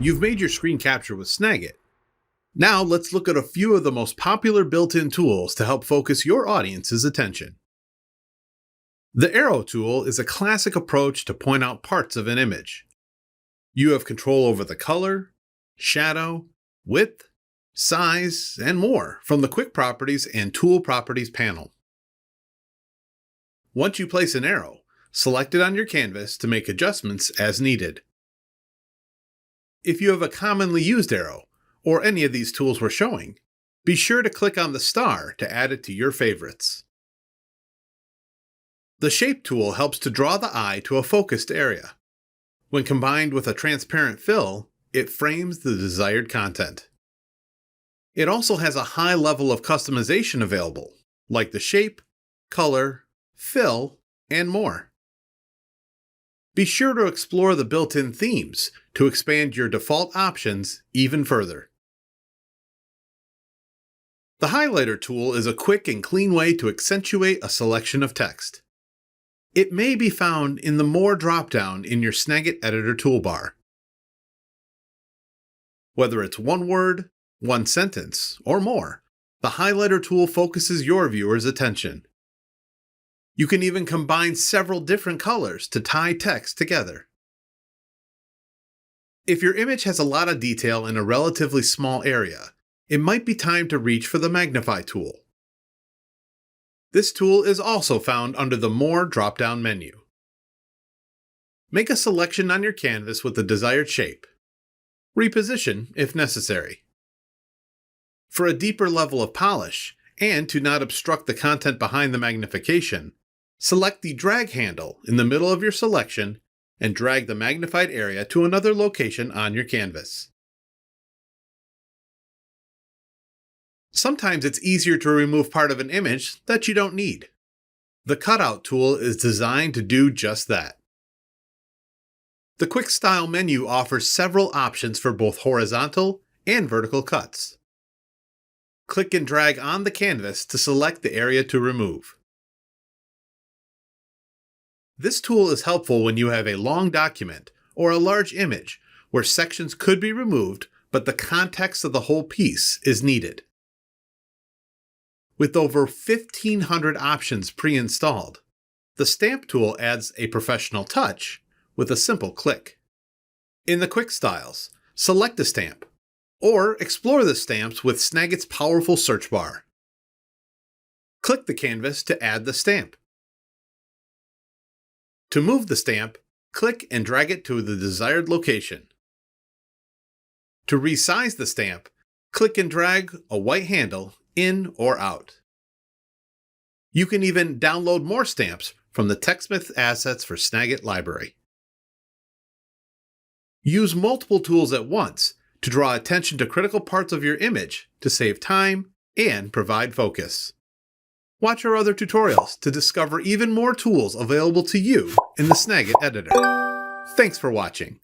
You've made your screen capture with Snagit. Now let's look at a few of the most popular built-in tools to help focus your audience's attention. The arrow tool is a classic approach to point out parts of an image. You have control over the color, shadow, width, size, and more from the Quick Properties and Tool Properties panel. Once you place an arrow, select it on your canvas to make adjustments as needed. If you have a commonly used arrow, or any of these tools we're showing, be sure to click on the star to add it to your favorites. The Shape tool helps to draw the eye to a focused area. When combined with a transparent fill, it frames the desired content. It also has a high level of customization available, like the shape, color, fill, and more. Be sure to explore the built-in themes to expand your default options even further. The Highlighter tool is a quick and clean way to accentuate a selection of text. It may be found in the More dropdown in your Snagit Editor toolbar. Whether it's one word, one sentence, or more, the Highlighter tool focuses your viewer's attention. You can even combine several different colors to tie text together. If your image has a lot of detail in a relatively small area, it might be time to reach for the Magnify tool. This tool is also found under the More drop-down menu. Make a selection on your canvas with the desired shape. Reposition if necessary. For a deeper level of polish, and to not obstruct the content behind the magnification, select the drag handle in the middle of your selection and drag the magnified area to another location on your canvas. Sometimes it's easier to remove part of an image that you don't need. The Cutout tool is designed to do just that. The Quick Style menu offers several options for both horizontal and vertical cuts. Click and drag on the canvas to select the area to remove. This tool is helpful when you have a long document or a large image where sections could be removed, but the context of the whole piece is needed. With over 1,500 options pre-installed, the Stamp tool adds a professional touch with a simple click. In the Quick Styles, select a stamp, or explore the stamps with Snagit's powerful search bar. Click the canvas to add the stamp. To move the stamp, click and drag it to the desired location. To resize the stamp, click and drag a white handle in or out. You can even download more stamps from the TechSmith Assets for Snagit library. Use multiple tools at once to draw attention to critical parts of your image to save time and provide focus. Watch our other tutorials to discover even more tools available to you in the Snagit editor. Thanks for watching.